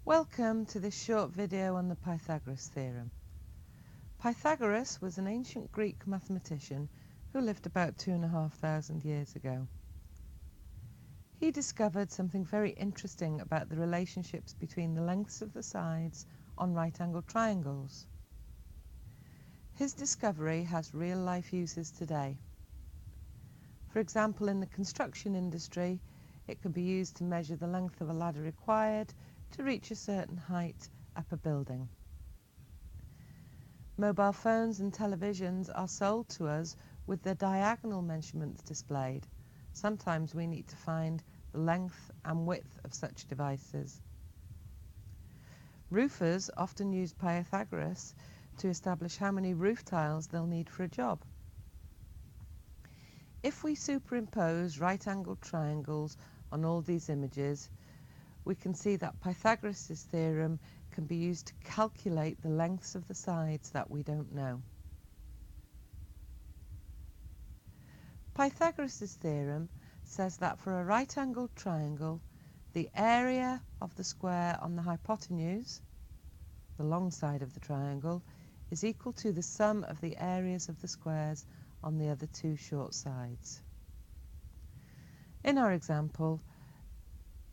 Welcome to this short video on the Pythagoras Theorem. Pythagoras was an ancient Greek mathematician who lived about 2,500 years ago. He discovered something very interesting about the relationships between the lengths of the sides on right-angled triangles. His discovery has real-life uses today. For example, in the construction industry, it can be used to measure the length of a ladder required to reach a certain height up a building. Mobile phones and televisions are sold to us with the diagonal measurements displayed. Sometimes we need to find the length and width of such devices. Roofers often use Pythagoras to establish how many roof tiles they'll need for a job. If we superimpose right-angled triangles on all these images, we can see that Pythagoras' theorem can be used to calculate the lengths of the sides that we don't know. Pythagoras' theorem says that for a right-angled triangle, the area of the square on the hypotenuse, the long side of the triangle, is equal to the sum of the areas of the squares on the other two short sides. In our example,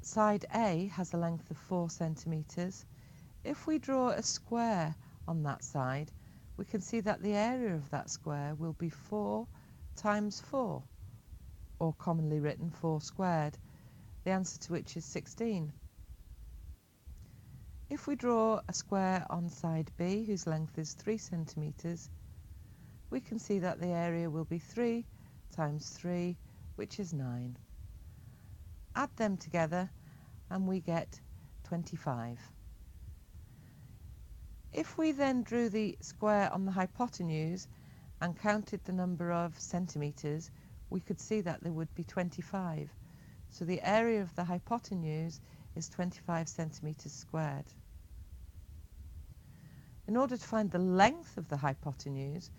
side A has a length of 4 centimetres. If we draw a square on that side, we can see that the area of that square will be 4 times 4, or commonly written 4 squared, the answer to which is 16. If we draw a square on side B, whose length is 3 centimetres, we can see that the area will be 3 times 3, which is 9. Add them together and we get 25. If we then drew the square on the hypotenuse and counted the number of centimetres, we could see that there would be 25. So the area of the hypotenuse is 25 centimetres squared. In order to find the length of the hypotenuse,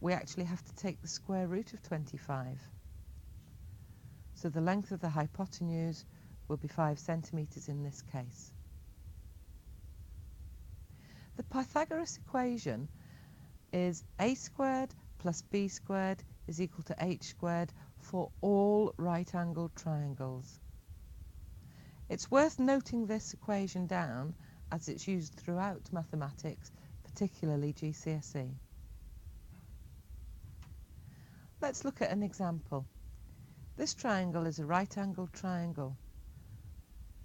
we actually have to take the square root of 25. So the length of the hypotenuse will be 5 centimetres in this case. The Pythagoras equation is a squared plus b squared is equal to h squared for all right-angled triangles. It's worth noting this equation down as it's used throughout mathematics, particularly GCSE. Let's look at an example. This triangle is a right-angled triangle.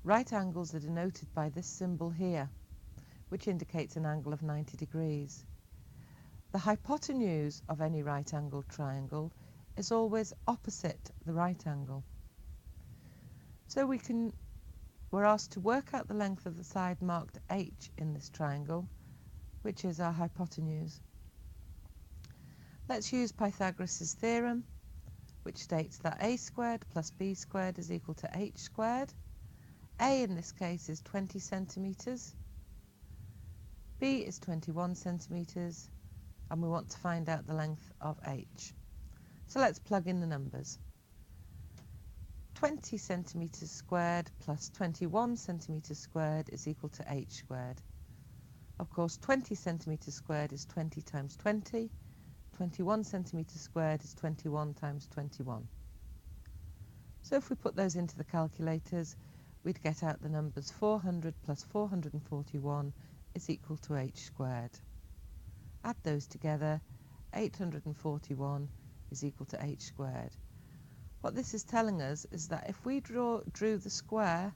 Right angles are denoted by this symbol here, which indicates an angle of 90 degrees. The hypotenuse of any right-angled triangle is always opposite the right angle. So we're asked to work out the length of the side marked H in this triangle, which is our hypotenuse. Let's use Pythagoras' theorem, which states that a squared plus b squared is equal to h squared. A in this case is 20 centimetres, b is 21 centimetres, and we want to find out the length of h. So let's plug in the numbers. 20 centimetres squared plus 21 centimetres squared is equal to h squared. Of course, 20 centimetres squared is 20 times 20. 21 centimetres squared is 21 times 21. So if we put those into the calculators, we'd get out the numbers 400 plus 441 is equal to h squared. Add those together, 841 is equal to h squared. What this is telling us is that if we drew the square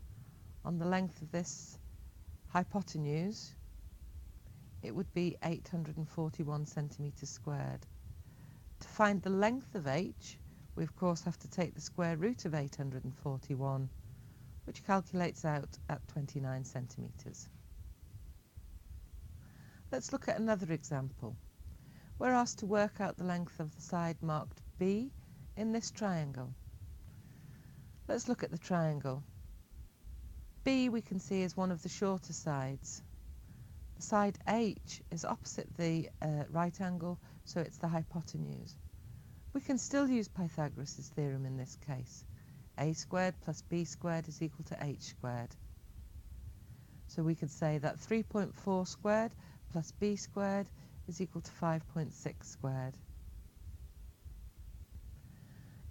on the length of this hypotenuse, it would be 841 centimetres squared. To find the length of h, we of course have to take the square root of 841, which calculates out at 29 centimetres. Let's look at another example. We're asked to work out the length of the side marked B in this triangle. Let's look at the triangle. B we can see is one of the shorter sides. The side H is opposite the right angle, so it's the hypotenuse. We can still use Pythagoras' theorem in this case. A squared plus b squared is equal to h squared. So we could say that 3.4 squared plus b squared is equal to 5.6 squared.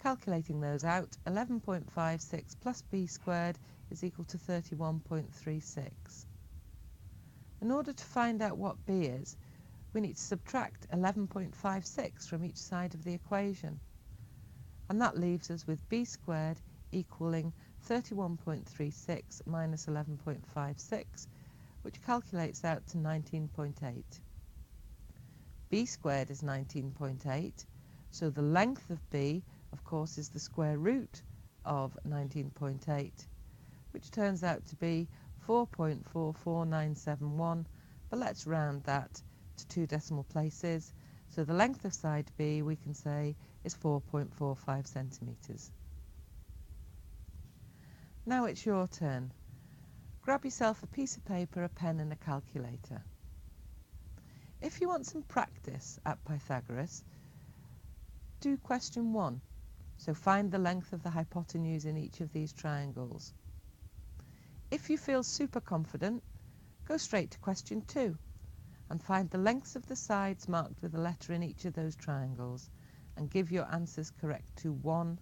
Calculating those out, 11.56 plus b squared is equal to 31.36. In order to find out what b is, we need to subtract 11.56 from each side of the equation. And that leaves us with b squared equaling 31.36 minus 11.56, which calculates out to 19.8. b squared is 19.8, so the length of b, of course, is the square root of 19.8, which turns out to be 4.44971, but let's round that to 2 decimal places. So the length of side b, we can say, is 4.45 centimetres. Now it's your turn. Grab yourself a piece of paper, a pen and a calculator. If you want some practice at Pythagoras, do question 1. So find the length of the hypotenuse in each of these triangles. If you feel super confident, go straight to question 2 and find the lengths of the sides marked with a letter in each of those triangles and give your answers correct to 1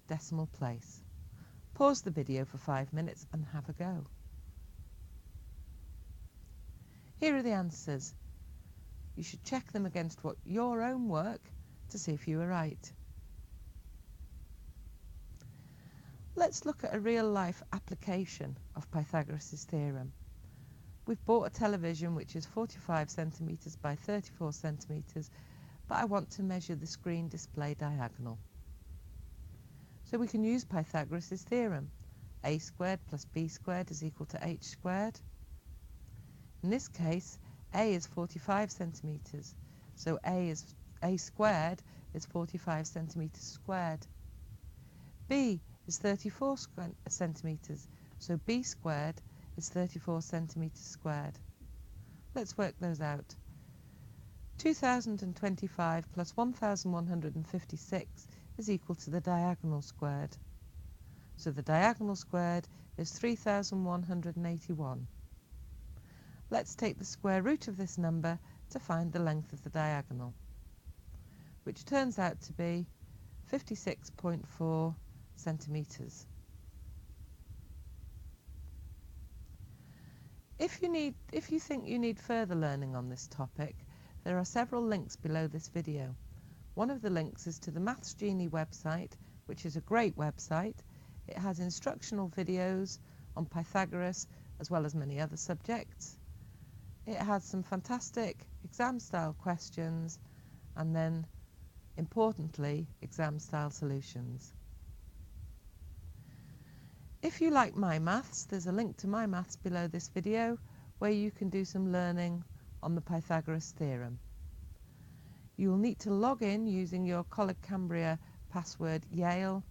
decimal place. Pause the video for 5 minutes and have a go. Here are the answers. You should check them against your own work to see if you were right. Let's look at a real-life application of Pythagoras' theorem. We've bought a television which is 45 centimetres by 34 centimetres, but I want to measure the screen display diagonal. So we can use Pythagoras' theorem. A squared plus b squared is equal to h squared. In this case, a is 45 centimetres, so a squared is 45 centimetres squared. B is 34 centimetres, so b squared is 34 centimetres squared. Let's work those out. 2025 plus 1156 is equal to the diagonal squared. So the diagonal squared is 3181. Let's take the square root of this number to find the length of the diagonal, which turns out to be 56.4 centimetres. If you think you need further learning on this topic, there are several links below this video. One of the links is to the Maths Genie website, which is a great website. It has instructional videos on Pythagoras as well as many other subjects. It has some fantastic exam-style questions and then, importantly, exam-style solutions. If you like my maths, there's a link to my maths below this video where you can do some learning on the Pythagoras theorem. You will need to log in using your College Cambria password Yale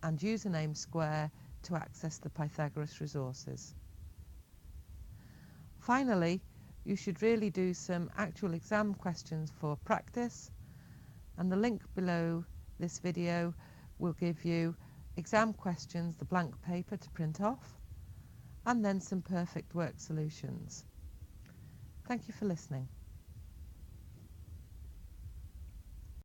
and username Square to access the Pythagoras resources. Finally, you should really do some actual exam questions for practice, and the link below this video will give you exam questions, the blank paper to print off, and then some perfect work solutions. Thank you for listening.